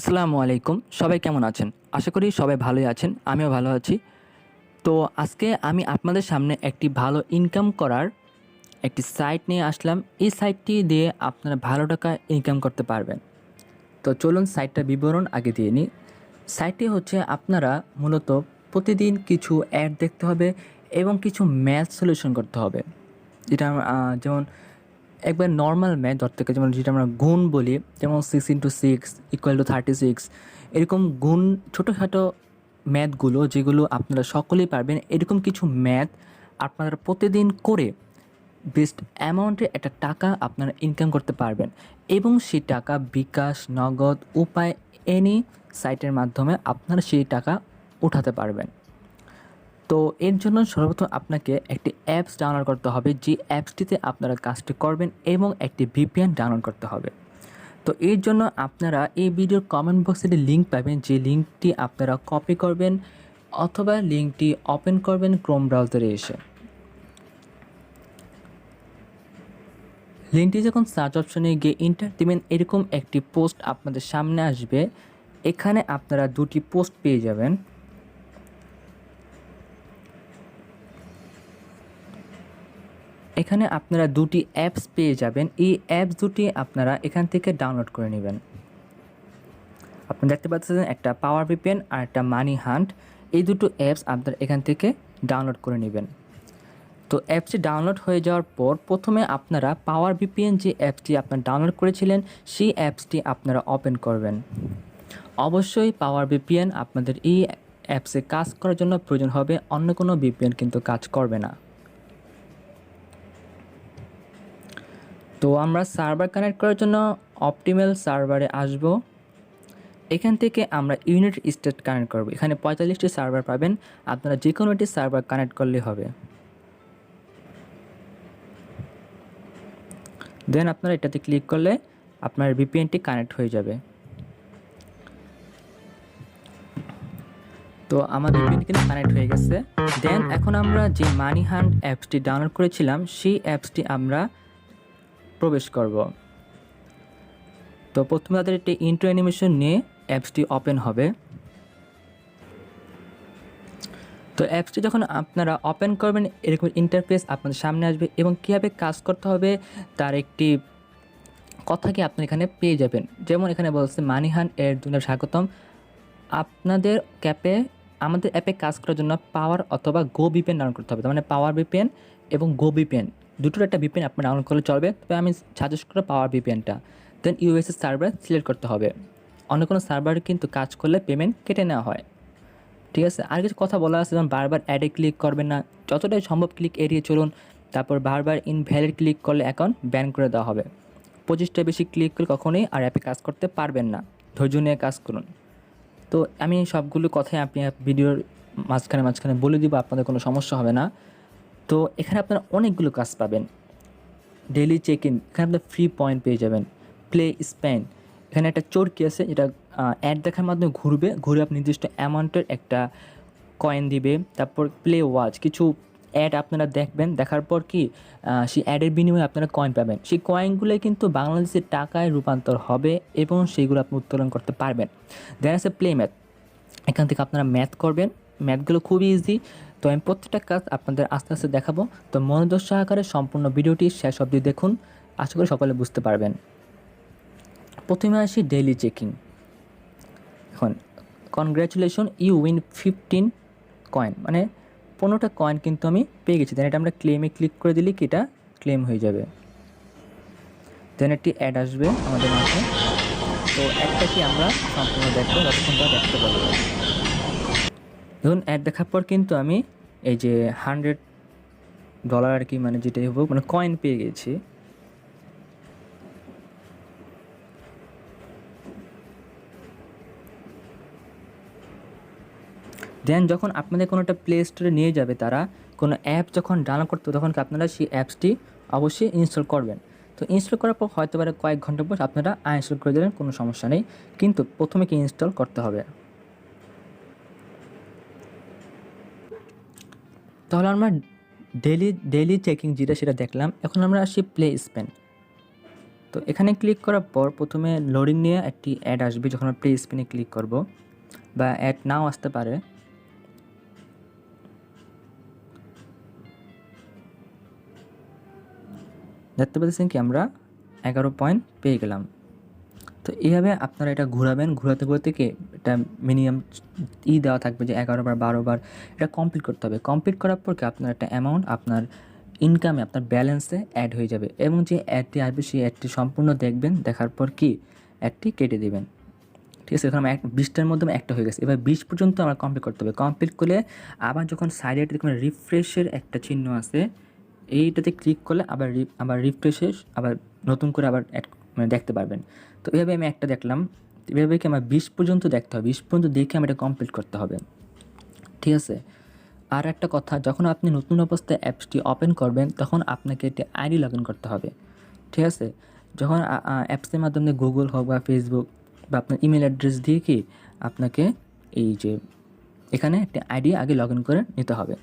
আসসালামু আলাইকুম। সবাই কেমন আছেন? আশা করি সবাই ভালোই আছেন। আমিও ভালো আছি। তো আজকে আমি আপনাদের সামনে একটি ভালো ইনকাম করার একটি সাইট নিয়ে আসলাম। এই সাইটটি দিয়ে আপনারা ভালো টাকা ইনকাম করতে পারবেন। তো চলুন সাইটটার বিবরণ আগে দিয়ে নিই। সাইটটি হচ্ছে আপনারা মূলত প্রতিদিন কিছু অ্যাড দেখতে হবে এবং কিছু ম্যাথ সলিউশন করতে হবে। যেটা যেমন একবার নর্মাল ম্যাথ ধরতে গেলে যেমন যেটা আমরা গুণ বলি, যেমন 6 × 6 = 36, এরকম গুণ ছোটোখাটো ম্যাথগুলো যেগুলো আপনারা সকলেই পারবেন, এরকম কিছু ম্যাথ আপনারা প্রতিদিন করে বেস্ট অ্যামাউন্টের একটা টাকা আপনারা ইনকাম করতে পারবেন এবং সেই টাকা বিকাশ, নগদ উপায় এনি সাইটের মাধ্যমে আপনারা সেই টাকা উঠাতে পারবেন। তো এর জন্য সর্বপ্রথম আপনাকে একটি অ্যাপস ডাউনলোড করতে হবে, যে অ্যাপসটিতে আপনারা কাজটি করবেন এবং একটি ভিপিএন ডাউনলোড করতে হবে। তো এর জন্য আপনারা এই ভিডিওর কমেন্ট বক্সে একটি লিঙ্ক পাবেন, যে লিঙ্কটি আপনারা কপি করবেন অথবা লিঙ্কটি ওপেন করবেন ক্রোম ব্রাউজারে এসে। লিঙ্কটি যখন সার্চ অপশনে গিয়ে এন্টার দিবেন, এরকম একটি পোস্ট আপনাদের সামনে আসবে। এখানে আপনারা দুটি পোস্ট পেয়ে যাবেন। এখানে আপনারা দুটি অ্যাপস পেয়ে যাবেন। এই অ্যাপস দুটি আপনারা এখান থেকে ডাউনলোড করে নেবেন। আপনি দেখতে পাচ্ছেন একটা পাওয়ার ভিপিএন আর একটা মানি হান্ট। এই দুটো অ্যাপস আপনারা এখান থেকে ডাউনলোড করে নেবেন। তো অ্যাপসটি ডাউনলোড হয়ে যাওয়ার পর প্রথমে আপনারা পাওয়ার ভিপিএন যে অ্যাপসটি আপনারা ডাউনলোড করেছিলেন সেই অ্যাপসটি আপনারা ওপেন করবেন। অবশ্যই পাওয়ার ভিপিএন আপনাদের এই অ্যাপসে কাজ করার জন্য প্রয়োজন হবে, অন্য কোনো ভিপিএন কিন্তু কাজ করবে না। তো আমরা সার্ভার কানেক্ট করার জন্য অপটিমাল সার্ভারে আসব। এখান থেকে আমরা ইউনাইটেড স্টেট কানেক্ট করব। এখানে 45টি সার্ভার পাবেন, আপনারা যে কোনো একটি সার্ভার কানেক্ট করলে হবে। দেন আপনারা এটাতে ক্লিক করলে আপনার ভিপিএনটি কানেক্ট হয়ে যাবে। তো আমার ভিপিএনটি কিন্তু কানেক্ট হয়ে গেছে। দেন এখন আমরা যে মানি হান্ট অ্যাপসটি ডাউনলোড করেছিলাম সেই অ্যাপসটি আমরা প্রবেশ করব। তো প্রথমে তাদের একটি ইন্ট্রো অ্যানিমেশন নিয়ে অ্যাপসটি ওপেন হবে। তো অ্যাপসটি যখন আপনারা ওপেন করবেন, এরকম ইন্টারফেস আপনাদের সামনে আসবে এবং কীভাবে কাজ করতে হবে তার একটি কথা কি আপনি এখানে পেয়ে যাবেন। যেমন এখানে বলছে মানি হান্ট এর জন্য স্বাগতম। আপনাদের আমাদের অ্যাপে কাজ করার জন্য পাওয়ার অথবা গো ভিপিএন ডাউনলোড করতে হবে। তার মানে পাওয়ার ভিপিএন এবং গো ভিপিএন দুটোর একটা ভিপিএন আপনি ডাউনলোড করলে চলবে, তবে আমি সাজেস্ট করব পাওয়ার ভিপিএনটা। দেন ইউএসএ সার্ভার সিলেক্ট করতে হবে। অন্য কোনো সার্ভারে কিন্তু কাজ করলে পেমেন্ট কেটে নেওয়া হয়, ঠিক আছে। আর কিছু কথা বলা আছে, যেমন বারবার অ্যাডে ক্লিক করবেন না, যতটাই সম্ভব ক্লিক এড়িয়ে চলুন। তারপর বারবার ইনভ্যালিড ক্লিক করলে অ্যাকাউন্ট ব্যান করে দেওয়া হবে। 25টা বেশি ক্লিক করলে কখনোই আর অ্যাপে কাজ করতে পারবেন না। ধৈর্য নিয়ে কাজ করুন। তো আমি সবগুলো কথাই আপনি ভিডিওর মাঝখানে বলে দিব, আপনাদের কোনো সমস্যা হবে না। তো এখানে আপনারা অনেকগুলো কাজ পাবেন। ডেইলি চেক ইন, এখানে আপনার ফ্রি পয়েন্ট পেয়ে যাবেন। প্লে স্পেন্ড, এখানে একটা চরকি আছে, এটা অ্যাড দেখার মাধ্যমে ঘুরে আপনি নির্দিষ্ট অ্যামাউন্টের একটা কয়েন দিবে। তারপর প্লে ওয়াচ, কিছু অ্যাড আপনারা দেখবেন, দেখার পর কি সেই অ্যাডের বিনিময়ে আপনারা কয়েন পাবেন। সেই কয়েনগুলোই কিন্তু বাংলাদেশের টাকায় রূপান্তর হবে এবং সেইগুলো আপনি উত্তোলন করতে পারবেন। দেন আছে প্লে ম্যাথ, এখান থেকে আপনারা ম্যাথ করবেন। ম্যাথগুলো খুবই ইজি। তো আমি প্রত্যেকটা কাজ আপনাদের আস্তে আস্তে দেখাবো। তো মনোযোগ সহকারে সম্পূর্ণ ভিডিওটি শেষ অবধি দেখুন, আশা করি সকলে বুঝতে পারবেন। প্রথমে আসি ডেইলি চেকিং। এখন কনগ্র্যাচুলেশন, ইউ উইন 15 কয়েন, মানে 15টা কয়েন কিন্তু আমি পেয়ে গেছি। দেন এটা আমরা ক্লেমে ক্লিক করে দিলে কি এটা ক্লেম হয়ে যাবে। দেন একটি অ্যাড আসবে আমাদের মাঝে। তো অ্যাডটা কি আমরা সম্পূর্ণ দেখবো, যতক্ষণ তা দেখতে পারবো। ধরুন অ্যাড দেখার পর কিন্তু আমি এই যে $100 আর কি, মানে যেটাই হোক, মানে কয়েন পেয়ে গেছি। দেন যখন আপনাদের কোনো একটা প্লে স্টোরে নিয়ে যাবে তারা, কোনো অ্যাপ যখন ডাউনলোড করতে হবে, তখন আপনারা সেই অ্যাপসটি অবশ্যই ইনস্টল করবেন। তো ইনস্টল করার পর হয়তো কয়েক ঘন্টা পর আপনারা আনইনস্টল করে দেবেন, কোনো সমস্যা নেই, কিন্তু প্রথমে কি ইনস্টল করতে হবে। তাহলে আমরা ডেইলি চেকিং যেটা সেটা দেখলাম। এখন আমরা আসি প্লে স্পেন্ড। তো এখানে ক্লিক করার পর প্রথমে লোডিং নিয়ে একটি অ্যাড আসবে যখন আমরা প্লে স্পিনে ক্লিক করব, বা অ্যাড নাও আসতে পারে। দেখতে পাচ্ছেন কি আমরা 11 পয়েন্ট পেয়ে গেলাম। তো এইভাবে আপনারা এটা ঘোরাবেন, ঘোরাতে ঘোরাতে কি এটা মিনিমাম দেওয়া থাকবে যে 11 বার 12 বার এটা কমপ্লিট করতে হবে। কমপ্লিট করার পর কি আপনার একটা অ্যামাউন্ট আপনার ইনকামে আপনার ব্যালেন্সে অ্যাড হয়ে যাবে, এবং যে অ্যাডটি আসবে সেই অ্যাডটি সম্পূর্ণ দেখবেন, দেখার পর কি অ্যাডটি কেটে দেবেন। ঠিক আছে, এখন আমার 20টার মধ্যে একটা হয়ে গেছে। এবার 20 পর্যন্ত আমার কমপ্লিট করতে হবে। কমপ্লিট করলে আবার যখন সাইডে দেখবেন রিফ্রেশের একটা চিহ্ন আছে, এইটাতে ক্লিক করলে আবার রিফ্রেশে আবার নতুন করে আবার মানে দেখতে পারবেন। তো এইভাবে আমি একটা দেখলাম। এভাবে কি আমার 20 পর্যন্ত দেখতে হবে, 20 পর্যন্ত দেখে আমি এটা কমপ্লিট করতে হবে। ঠিক আছে, আর একটা কথা, যখন আপনি নতুন অবস্থায় অ্যাপসটি ওপেন করবেন তখন আপনাকে একটি আইডি লগ ইন করতে হবে। ঠিক আছে, যখন অ্যাপসের মাধ্যমে গুগল হোক বা ফেসবুক বা আপনার ইমেল অ্যাড্রেস দিয়ে কি আপনাকে এই যে এখানে একটা আইডি আগে লগ ইন করে নিতে হবে।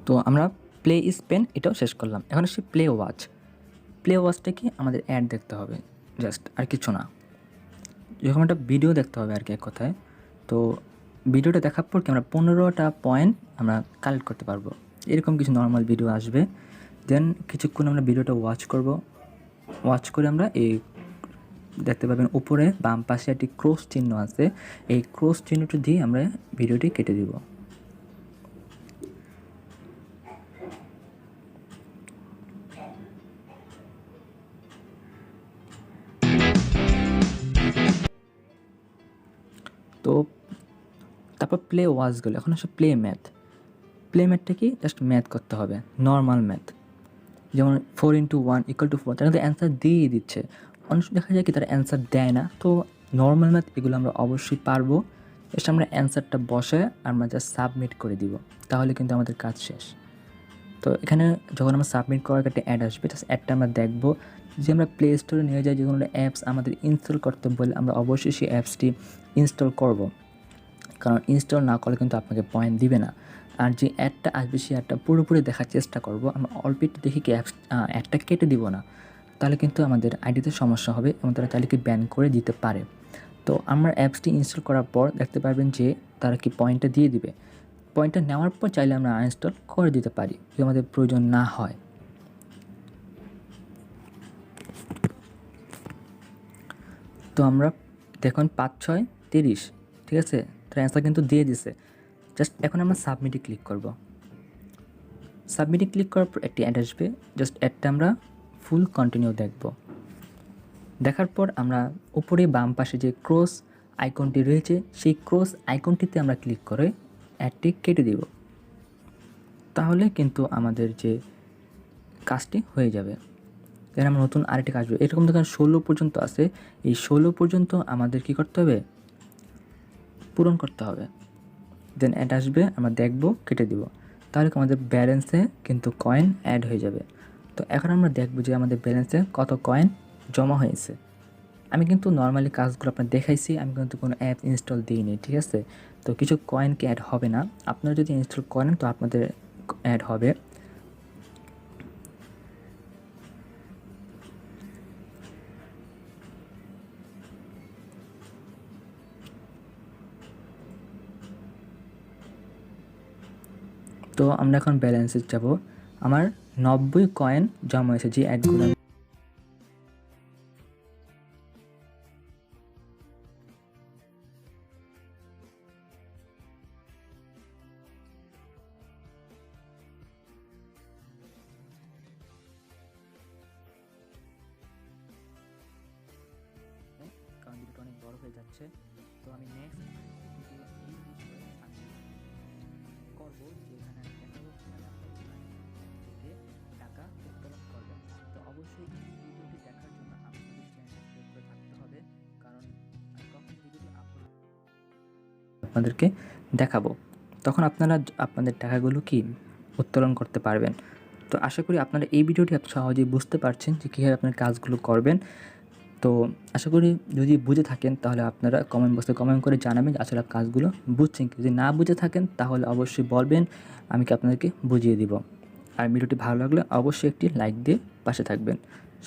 তো আমরা প্লে স্পেন এটাও শেষ করলাম। এখন আসি প্লে ওয়াচ। প্লে ওয়াচটা কি আমাদের অ্যাড দেখতে হবে, জাস্ট আর কিছু না। যখন একটা ভিডিও দেখতে হবে আর কি এক কথায়। তো ভিডিওটা দেখার পর কি আমরা 15টা পয়েন্ট আমরা কালেক্ট করতে পারবো। এরকম কিছু নর্মাল ভিডিও আসবে, দেন কিছুক্ষণ আমরা ভিডিওটা ওয়াচ করব। ওয়াচ করে আমরা এই দেখতে পাবেন উপরে বাম পাশে একটি ক্রস চিহ্ন আছে, এই ক্রস চিহ্নটি দিয়ে আমরা ভিডিওটি কেটে দিব। তো তারপর প্লে ওয়াচ গেল, এখন আসলে প্লে ম্যাথ। প্লে ম্যাথটা কি জাস্ট ম্যাথ করতে হবে, নর্মাল ম্যাথ। যেমন 4 × 1 = 4, তারা কিন্তু অ্যান্সার দিয়েই দিচ্ছে। অনেক সময় দেখা যায় কি তারা অ্যান্সার দেয় না। তো নর্মাল ম্যাথ এগুলো আমরা অবশ্যই পারবো। এসে আমরা অ্যান্সারটা বসায় আমরা জাস্ট সাবমিট করে দিব, তাহলে কিন্তু আমাদের কাজ শেষ। তো এখানে যখন আমরা সাবমিট করার একটা অ্যাড আসবে, জাস্ট অ্যাডটা আমরা দেখবো। যে আমরা প্লে স্টোরে নিয়ে যাই, যে কোনো অ্যাপস আমাদের ইনস্টল করতে বলে আমরা অবশ্যই সেই অ্যাপসটি ইনস্টল করব, কারণ ইনস্টল না করলে কিন্তু আপনাকে পয়েন্ট দিবে না। আর যে অ্যাডটা আসবে সেই অ্যাডটা পুরোপুরি দেখার চেষ্টা করব। আমরা অল্প একটু দেখি কি অ্যাডটা কেটে দিব না, তাহলে কিন্তু আমাদের আইডিতে সমস্যা হবে এবং তারা চাইলে কি ব্যান করে দিতে পারে। তো আমরা অ্যাপসটি ইনস্টল করার পর দেখতে পারবেন যে তারা কি পয়েন্টটা দিয়ে দিবে। পয়েন্টটা নেওয়ার পর চাইলে আমরা আনইনস্টল করে দিতে পারি যদি আমাদের প্রয়োজন না হয়। তো আমরা দেখুন 5, 6, 30, ঠিক আছে, তার অ্যান্সার কিন্তু দিয়ে দিছে। জাস্ট এখন আমরা সাবমিটে ক্লিক করব। সাবমিটে ক্লিক করার পর একটি অ্যাড আসবে, জাস্ট অ্যাডটা আমরা ফুল কন্টিনিউ দেখব। দেখার পর আমরা উপরে বাম পাশে যে ক্রস আইকনটি রয়েছে সেই ক্রস আইকনটিতে আমরা ক্লিক করে অ্যাডটি কেটে দিব, তাহলে কিন্তু আমাদের যে কাজটি হয়ে যাবে। এখানে আমরা নতুন আরেকটি কাজ হবে, এরকম দেখেন 16 পর্যন্ত আছে। এই 16 পর্যন্ত আমাদের কি করতে হবে, পূরণ করতে হবে। দেন অ্যাড আসবে, আমরা দেখব, কেটে দিব, তাহলে আমাদের ব্যালেন্সে কিন্তু কয়েন অ্যাড হয়ে যাবে। তো এখন আমরা দেখব যে আমাদের ব্যালেন্সে কত কয়েন জমা হয়েছে। আমি কিন্তু নর্মালি কাজগুলো আপনার দেখাইছি, আমি কিন্তু কোনো অ্যাপ ইনস্টল দিইনি, ঠিক আছে। তো কিছু কয়েন কি অ্যাড হবে না, আপনারা যদি ইনস্টল করেন তো আপনাদের অ্যাড হবে। তো আমরা এখন ব্যালেন্সে যাব। আমার 90 কয়েন জমা হয়েছে, যে অ্যাডগুলো কারণ ভিডিওটা অনেক বড় হয়ে যাচ্ছে। তো আমি নেক্সট ভিডিও এই বিষয়ে আমি করবো, যে এখানে আমি দেখাবো কীভাবে আপনার থেকে টাকা উত্তোলন করবেন। তো অবশ্যই এই ভিডিওটি দেখার জন্য আপনাদের চ্যানেল সাবস্ক্রাইব করে থাকতে হবে, কারণ আমি কখন ভিডিওটি আপলোড আপনাদেরকে দেখাবো, তখন আপনারা আপনাদের টাকাগুলো কি উত্তোলন করতে পারবেন। তো আশা করি আপনারা এই ভিডিওটি আপনি সহজেই বুঝতে পারছেন যে কীভাবে আপনার কাজগুলো করবেন। তো আশা করি যদি বুঝে থাকেন তাহলে আপনারা কমেন্ট বক্সে কমেন্ট করে জানাবেন যে আসলে কাজগুলো বুঝছেন কি। যদি না বুঝে থাকেন তাহলে অবশ্যই বলবেন, আমি কি আপনাদেরকে বুঝিয়ে দিব। আর ভিডিওটি ভালো লাগলে অবশ্যই একটি লাইক দিয়ে পাশে থাকবেন।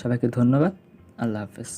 সবাইকে ধন্যবাদ। আল্লাহ হাফেজ।